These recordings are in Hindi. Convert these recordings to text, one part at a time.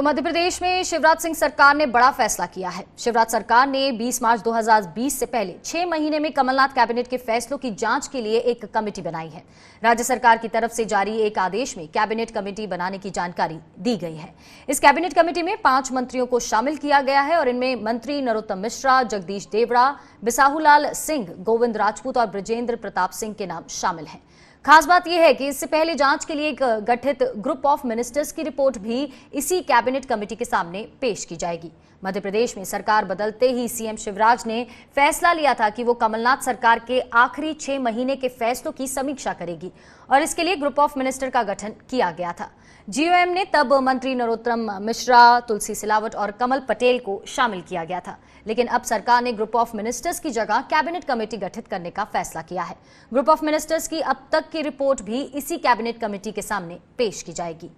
तो मध्य प्रदेश में शिवराज सिंह सरकार ने बड़ा फैसला किया है। शिवराज सरकार ने 20 मार्च 2020 से पहले 6 महीने में कमलनाथ कैबिनेट के फैसलों की जांच के लिए एक कमेटी बनाई है। राज्य सरकार की तरफ से जारी एक आदेश में कैबिनेट कमेटी बनाने की जानकारी दी गई है। इस कैबिनेट कमेटी में 5 मंत्रियों को शामिल किया गया है और इनमें मंत्री नरोत्तम मिश्रा, जगदीश देवड़ा, बिसाहुलाल सिंह, गोविंद राजपूत और ब्रजेंद्र प्रताप सिंह के नाम शामिल हैं। खास बात यह है कि इससे पहले जांच के लिए एक गठित ग्रुप ऑफ मिनिस्टर्स की रिपोर्ट भी इसी कैबिनेट कमेटी के सामने पेश की जाएगी। मध्य प्रदेश में सरकार बदलते ही सीएम शिवराज ने फैसला लिया था कि वो कमलनाथ सरकार के आखिरी 6 महीने के फैसलों की समीक्षा करेगी और इसके लिए ग्रुप ऑफ मिनिस्टर का गठन किया गया था। जीओएम ने तब मंत्री नरोत्तम मिश्रा, तुलसी सिलावट और कमल पटेल को शामिल किया गया था, लेकिन अब सरकार ने ग्रुप ऑफ मिनिस्टर्स की जगह कैबिनेट कमेटी गठित करने का फैसला किया है। ग्रुप ऑफ मिनिस्टर्स की अब तक की रिपोर्ट भी इसी कैबिनेट कमेटी के सामने पेश की जाएगी।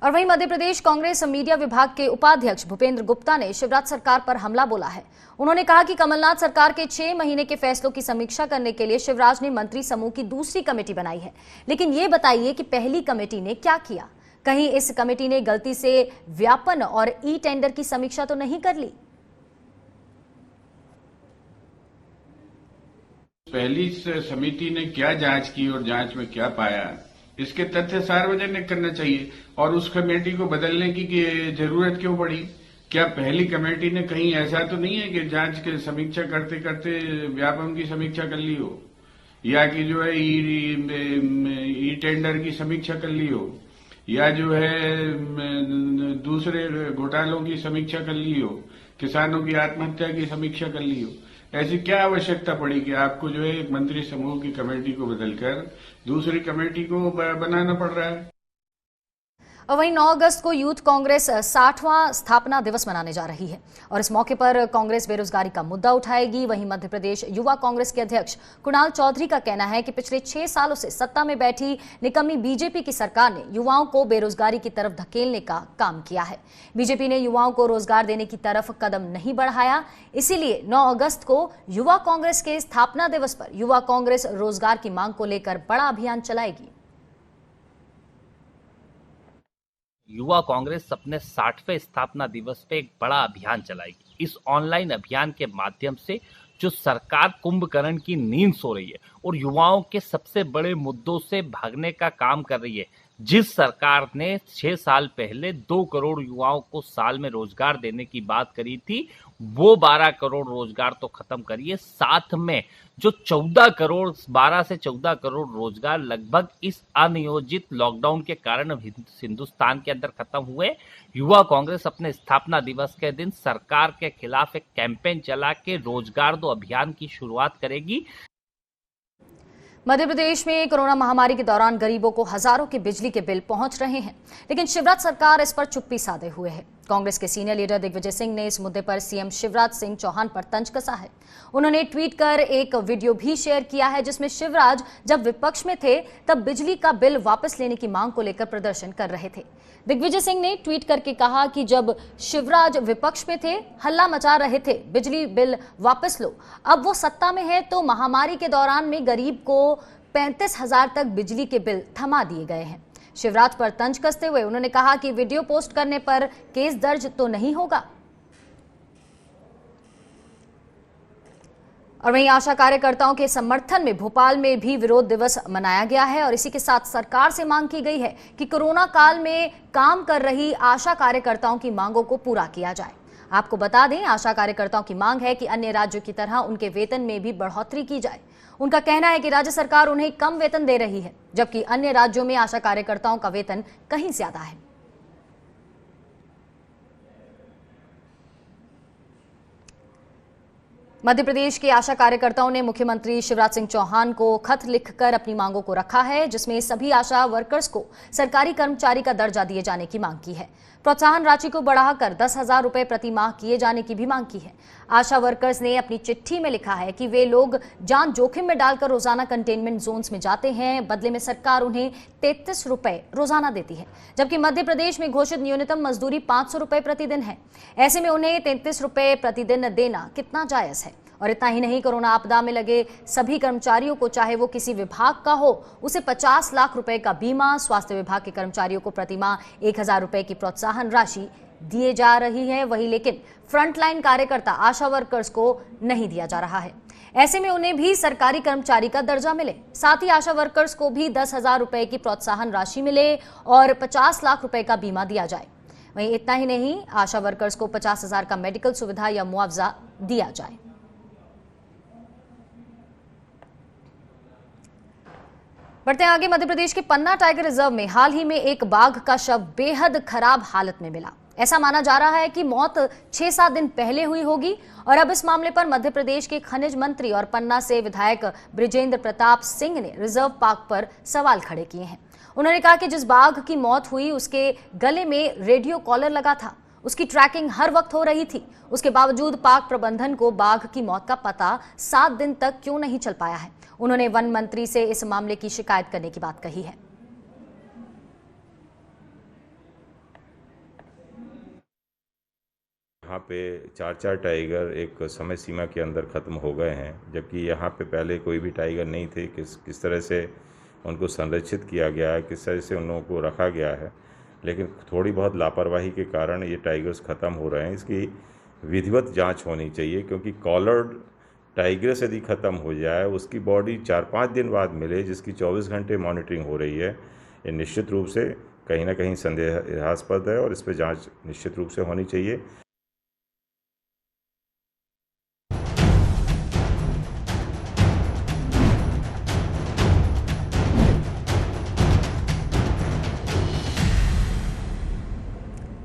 और वहीं मध्य प्रदेश कांग्रेस मीडिया विभाग के उपाध्यक्ष भूपेंद्र गुप्ता ने शिवराज सरकार पर हमला बोला है। उन्होंने कहा कि कमलनाथ सरकार के 6 महीने के फैसलों की समीक्षा करने के लिए शिवराज ने मंत्री समूह की दूसरी कमेटी बनाई है, लेकिन ये बताइए कि पहली कमेटी ने क्या किया? कहीं इस कमेटी ने गलती से व्यापन और ई टेंडर की समीक्षा तो नहीं कर ली? पहली समिति ने क्या जांच की और जांच में क्या पाया, इसके तथ्य सार्वजनिक करना चाहिए। और उस कमेटी को बदलने की जरूरत क्यों पड़ी? क्या पहली कमेटी ने कहीं ऐसा तो नहीं है कि जांच की समीक्षा करते करते व्यापम की समीक्षा कर ली हो, या कि जो है ई टेंडर की समीक्षा कर ली हो, या जो है दूसरे घोटालों की समीक्षा कर ली हो, किसानों की आत्महत्या की समीक्षा कर ली हो? ऐसी क्या आवश्यकता पड़ी कि आपको जो है एक मंत्री समूह की कमेटी को बदलकर दूसरी कमेटी को बनाना पड़ रहा है? और वहीं 9 अगस्त को यूथ कांग्रेस 60वां स्थापना दिवस मनाने जा रही है और इस मौके पर कांग्रेस बेरोजगारी का मुद्दा उठाएगी। वहीं मध्य प्रदेश युवा कांग्रेस के अध्यक्ष कुणाल चौधरी का कहना है कि पिछले 6 सालों से सत्ता में बैठी निकम्मी बीजेपी की सरकार ने युवाओं को बेरोजगारी की तरफ धकेलने का काम किया है। बीजेपी ने युवाओं को रोजगार देने की तरफ कदम नहीं बढ़ाया, इसीलिए 9 अगस्त को युवा कांग्रेस के स्थापना दिवस पर युवा कांग्रेस रोजगार की मांग को लेकर बड़ा अभियान चलाएगी। युवा कांग्रेस अपने 60वें स्थापना दिवस पे एक बड़ा अभियान चलाएगी। इस ऑनलाइन अभियान के माध्यम से जो सरकार कुंभकर्ण की नींद सो रही है और युवाओं के सबसे बड़े मुद्दों से भागने का काम कर रही है, जिस सरकार ने 6 साल पहले 2 करोड़ युवाओं को साल में रोजगार देने की बात करी थी, वो 12 करोड़ रोजगार तो खत्म करिए, साथ में जो 12 से 14 करोड़ रोजगार लगभग इस अनियोजित लॉकडाउन के कारण हिंदुस्तान के अंदर खत्म हुए। युवा कांग्रेस अपने स्थापना दिवस के दिन सरकार के खिलाफ एक कैंपेन चला के रोजगार दो अभियान की शुरुआत करेगी। मध्य प्रदेश में कोरोना महामारी के दौरान गरीबों को हजारों के बिजली के बिल पहुंच रहे हैं, लेकिन शिवराज सरकार इस पर चुप्पी साधे हुए है। कांग्रेस के सीनियर लीडर दिग्विजय सिंह ने इस मुद्दे पर सीएम शिवराज सिंह चौहान पर तंज कसा है। उन्होंने ट्वीट कर एक वीडियो भी शेयर किया है जिसमें शिवराज जब विपक्ष में थे तब बिजली का बिल वापस लेने की मांग को लेकर प्रदर्शन कर रहे थे। दिग्विजय सिंह ने ट्वीट करके कहा कि जब शिवराज विपक्ष में थे, हल्ला मचा रहे थे, बिजली बिल वापस लो। अब वो सत्ता में है तो महामारी के दौरान में गरीब को 35,000 तक बिजली के बिल थमा दिए गए हैं। शिवराज पर तंज कसते हुए उन्होंने कहा कि वीडियो पोस्ट करने पर केस दर्ज तो नहीं होगा। और वहीं आशा कार्यकर्ताओं के समर्थन में भोपाल में भी विरोध दिवस मनाया गया है और इसी के साथ सरकार से मांग की गई है कि कोरोना काल में काम कर रही आशा कार्यकर्ताओं की मांगों को पूरा किया जाए। आपको बता दें, आशा कार्यकर्ताओं की मांग है कि अन्य राज्यों की तरह उनके वेतन में भी बढ़ोतरी की जाए। उनका कहना है कि राज्य सरकार उन्हें कम वेतन दे रही है, जबकि अन्य राज्यों में आशा कार्यकर्ताओं का वेतन कहीं ज्यादा है। मध्य प्रदेश के आशा कार्यकर्ताओं ने मुख्यमंत्री शिवराज सिंह चौहान को खत लिखकर अपनी मांगों को रखा है, जिसमें सभी आशा वर्कर्स को सरकारी कर्मचारी का दर्जा दिए जाने की मांग की है। प्रोत्साहन राशि को बढ़ाकर 10,000 रुपए प्रति माह किए जाने की भी मांग की है। आशा वर्कर्स ने अपनी चिट्ठी में लिखा है कि वे लोग जान जोखिम में डालकर रोजाना कंटेनमेंट जोन्स में जाते हैं, बदले में सरकार उन्हें 33 रुपए रोजाना देती है, जबकि मध्य प्रदेश में घोषित न्यूनतम मजदूरी 500 रुपए प्रतिदिन है। ऐसे में उन्हें 33 रुपए प्रतिदिन देना कितना जायज है? और इतना ही नहीं, कोरोना आपदा में लगे सभी कर्मचारियों को, चाहे वो किसी विभाग का हो, उसे 50 लाख रुपए का बीमा, स्वास्थ्य विभाग के कर्मचारियों को प्रतिमाह 1,000 रुपए की प्रोत्साहन राशि दिए जा रही है। वही लेकिन फ्रंटलाइन कार्यकर्ता, आशा वर्कर्स को नहीं दिया जा रहा है। ऐसे में उन्हें भी सरकारी कर्मचारी का दर्जा मिले, साथ ही आशा वर्कर्स को भी 10,000 रुपए की प्रोत्साहन राशि मिले और 50 लाख रुपए का बीमा दिया जाए। वहीं इतना ही नहीं, आशा वर्कर्स को 50,000 का मेडिकल सुविधा या मुआवजा दिया जाए। बढ़ते हैं आगे। मध्य प्रदेश के पन्ना टाइगर रिजर्व में हाल ही में एक बाघ का शव बेहद खराब हालत में मिला। ऐसा माना जा रहा है कि मौत 6-7 दिन पहले हुई होगी और अब इस मामले पर मध्य प्रदेश के खनिज मंत्री और पन्ना से विधायक बृजेंद्र प्रताप सिंह ने रिजर्व पार्क पर सवाल खड़े किए हैं। उन्होंने कहा कि जिस बाघ की मौत हुई उसके गले में रेडियो कॉलर लगा था, उसकी ट्रैकिंग हर वक्त हो रही थी। उसके बावजूद पार्क प्रबंधन को बाघ की मौत का पता 7 दिन तक क्यों नहीं चल पाया है। उन्होंने वन मंत्री से इस मामले की शिकायत करने की बात कही है। यहाँ पे 4 टाइगर एक समय सीमा के अंदर ख़त्म हो गए हैं, जबकि यहाँ पे पहले कोई भी टाइगर नहीं थे। किस तरह से उनको संरक्षित किया गया है, किस तरह से उन लोगों को रखा गया है, लेकिन थोड़ी बहुत लापरवाही के कारण ये टाइगर्स ख़त्म हो रहे हैं। इसकी विधिवत जांच होनी चाहिए, क्योंकि कॉलर्ड टाइगर्स यदि ख़त्म हो जाए, उसकी बॉडी 4-5 दिन बाद मिले, जिसकी 24 घंटे मॉनिटरिंग हो रही है, ये निश्चित रूप से कहीं ना कहीं संदेहास्पद है और इस पर जांच निश्चित रूप से होनी चाहिए।